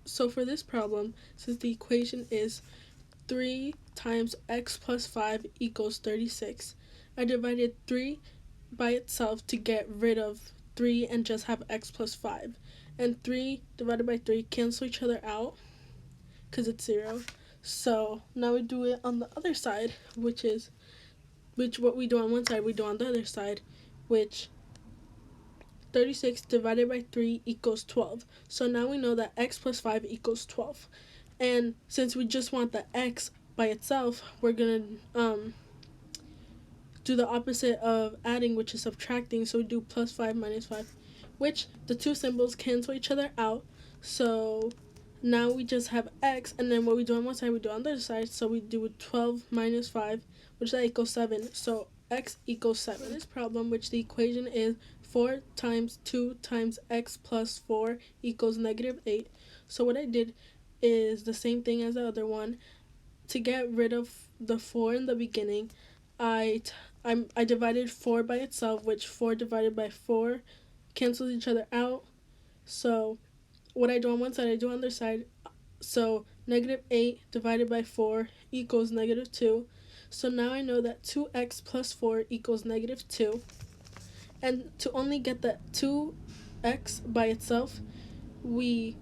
So for this problem, since the equation is 3 times x plus 5 equals 36, I divided 3 by itself to get rid of 3 and just have x plus 5. And 3 divided by 3 cancel each other out because it's 0. So now we do it on the other side, which what we do on one side, we do on the other side, which 36 divided by 3 equals 12. So now we know that x plus 5 equals 12. And since we just want the x by itself, we're going to do the opposite of adding, which is subtracting. So we do plus 5 minus 5, which the two symbols cancel each other out. So now we just have x, and then what we do on one side, we do on the other side. So we do 12 minus 5, which that equals 7. So x equals 7. For this problem, which the equation is 4 times 2 times x plus 4 equals negative 8. So what I did is the same thing as the other one. To get rid of the 4 in the beginning, I divided 4 by itself, which 4 divided by 4 cancels each other out. So what I do on one side, I do on the other side. So negative 8 divided by 4 equals negative 2. So now I know that 2x plus 4 equals negative 2. And to only get the 2x by itself, we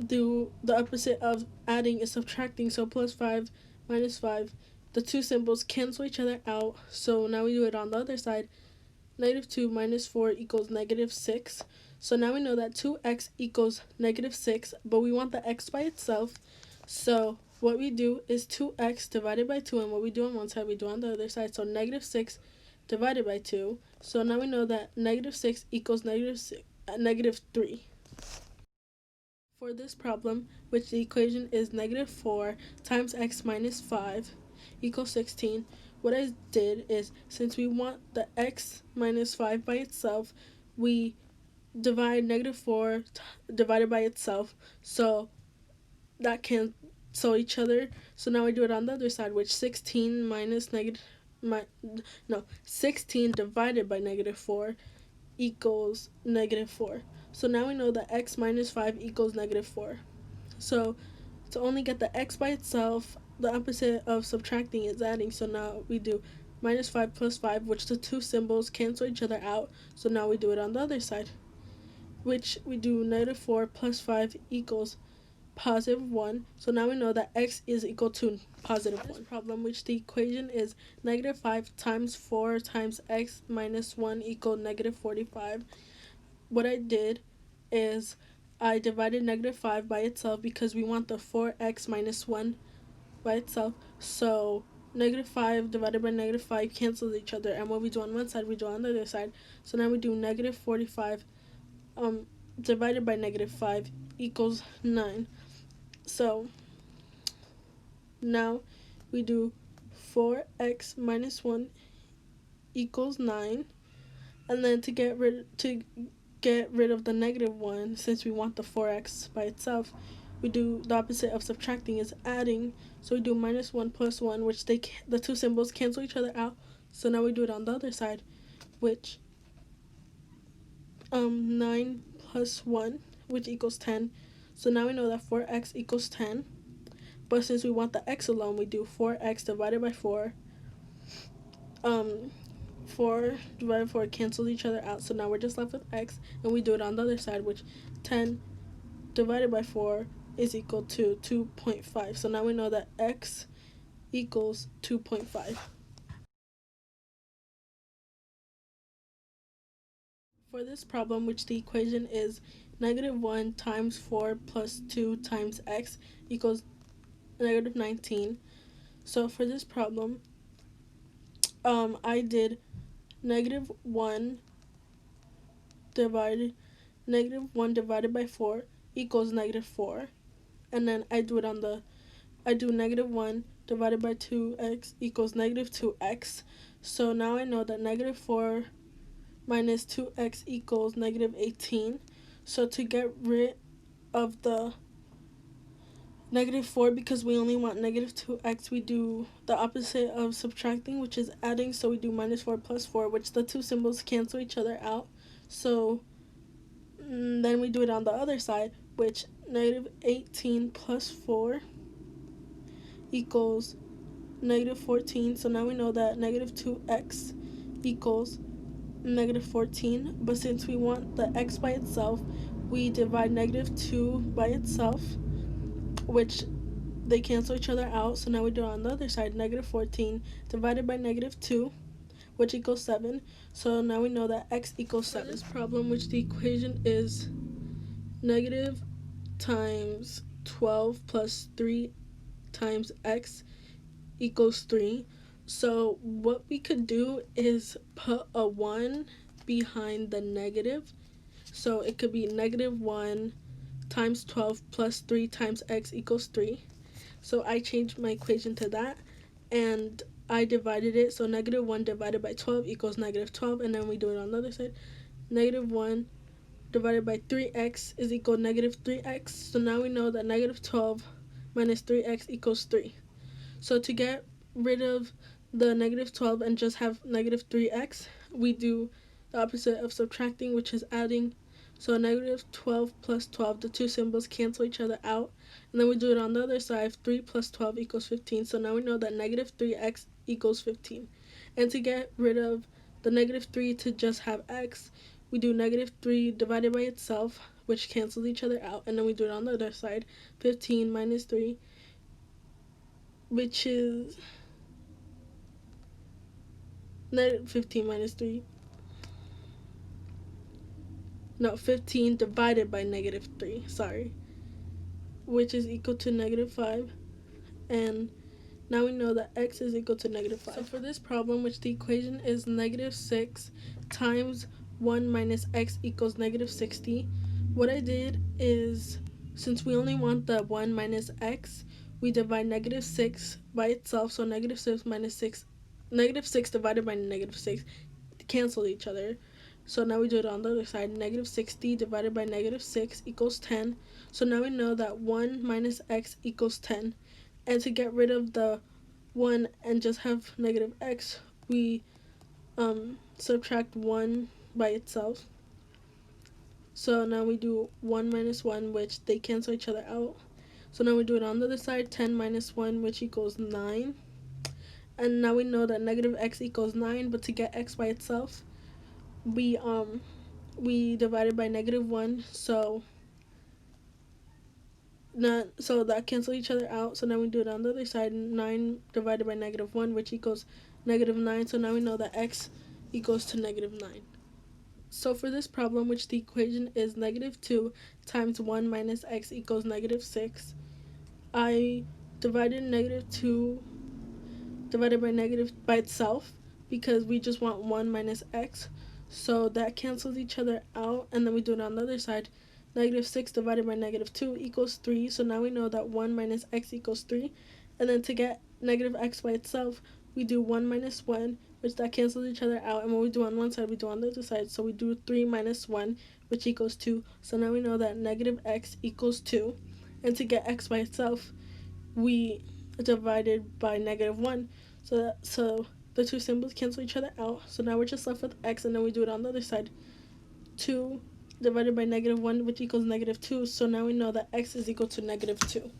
do the opposite of adding is subtracting. So plus 5 minus 5. The two symbols cancel each other out. So now we do it on the other side. Negative 2 minus 4 equals negative 6. So now we know that 2x equals negative 6, but we want the x by itself. So what we do is 2x divided by 2, and what we do on one side, we do on the other side. So negative 6 divided by 2. So now we know that negative 6 equals negative 3. For this problem, which the equation is negative 4 times x minus 5 equals 16, what I did is, since we want the x minus 5 by itself, we divide negative 4 divided by itself, so that cancel each other. So now I do it on the other side, which 16 divided by negative 4 equals negative 4. So now we know that x minus 5 equals negative 4. So to only get the x by itself, the opposite of subtracting is adding. So now we do minus 5 plus 5, which the two symbols cancel each other out. So now we do it on the other side, which we do negative 4 plus 5 equals positive 1. So now we know that x is equal to positive 1. This problem, which the equation is negative 5 times 4 times x minus 1 equal negative 45. What I did is I divided negative 5 by itself because we want the 4x minus 1 by itself. So negative 5 divided by negative 5 cancels each other, and what we do on one side, we do on the other side. So now we do negative 45 divided by negative 5 equals 9. So now we do 4x minus 1 equals 9. And then to get rid of the negative 1, since we want the 4x by itself, we do the opposite of subtracting is adding. So we do minus 1 plus 1, which the two symbols cancel each other out. So now we do it on the other side, which 9 plus 1, which equals 10. So now we know that 4x equals 10. But since we want the x alone, we do 4x divided by 4. 4 divided by 4 cancels each other out. So now we're just left with x, and we do it on the other side, which 10 divided by 4 is equal to 2.5. So now we know that x equals 2.5. For this problem, which the equation is negative 1 times 4 plus 2 times x equals negative 19. So for this problem, I did negative 1 divided by 4 equals negative 4. And then I do negative 1 divided by 2x equals negative 2x. So now I know that negative 4 minus 2x equals negative 18. So to get rid of the negative 4, because we only want negative 2x, we do the opposite of subtracting, which is adding. So we do minus 4 plus 4, which the two symbols cancel each other out. So then we do it on the other side, which negative 18 plus 4 equals negative 14. So now we know that negative 2x equals negative 14. But since we want the x by itself, we divide negative 2 by itself, which they cancel each other out. So now we do it on the other side. Negative 14 divided by negative 2, which equals 7. So now we know that x equals 7. For this problem, which the equation is negative times 12 plus 3 times x equals 3. So what we could do is put a 1 behind the negative. So it could be negative 1 times 12 plus 3 times x equals 3. So I changed my equation to that, and I divided it. So negative 1 divided by 12 equals negative 12, and then we do it on the other side. Negative 1 divided by 3x is equal to negative 3x. So now we know that negative 12 minus 3x equals 3. So to get rid of the negative 12 and just have negative 3x, we do the opposite of subtracting, which is adding. So negative 12 plus 12, the two symbols cancel each other out. And then we do it on the other side. 3 plus 12 equals 15. So now we know that negative 3x equals 15. And to get rid of the negative 3 to just have x, we do negative 3 divided by itself, which cancels each other out. And then we do it on the other side. 15 minus 3, which is negative 15 minus 3. No, 15 divided by negative 3, sorry, which is equal to negative 5. And now we know that x is equal to negative 5. So for this problem, which the equation is negative 6 times 1 minus x equals negative 60, what I did is, since we only want the 1 minus x, we divide negative 6 by itself. So negative 6 minus 6, negative 6 divided by negative 6 cancel each other. So now we do it on the other side. Negative 60 divided by negative 6 equals 10. So now we know that 1 minus x equals 10. And to get rid of the 1 and just have negative x, we subtract 1 by itself. So now we do 1 minus 1, which they cancel each other out. So now we do it on the other side. 10 minus 1, which equals 9. And now we know that negative x equals 9, but to get x by itself, we divided by negative 1, so that cancel each other out. So now we do it on the other side. 9 divided by negative 1, which equals negative 9. So now we know that x equals to negative 9. So for this problem, which the equation is negative 2 times 1 minus x equals negative 6, I divided negative 2 divided by negative by itself because we just want 1 minus x. So that cancels each other out, and then we do it on the other side. Negative 6 divided by negative 2 equals 3. So now we know that 1 minus x equals 3. And then to get negative x by itself, we do 1 minus 1, which that cancels each other out. And what we do on one side, we do on the other side. So we do 3 minus 1, which equals 2. So now we know that negative x equals 2. And to get x by itself, we divided by negative 1. So the two symbols cancel each other out. So now we're just left with x, and then we do it on the other side. 2 divided by negative 1, which equals negative 2. So now we know that x is equal to negative 2.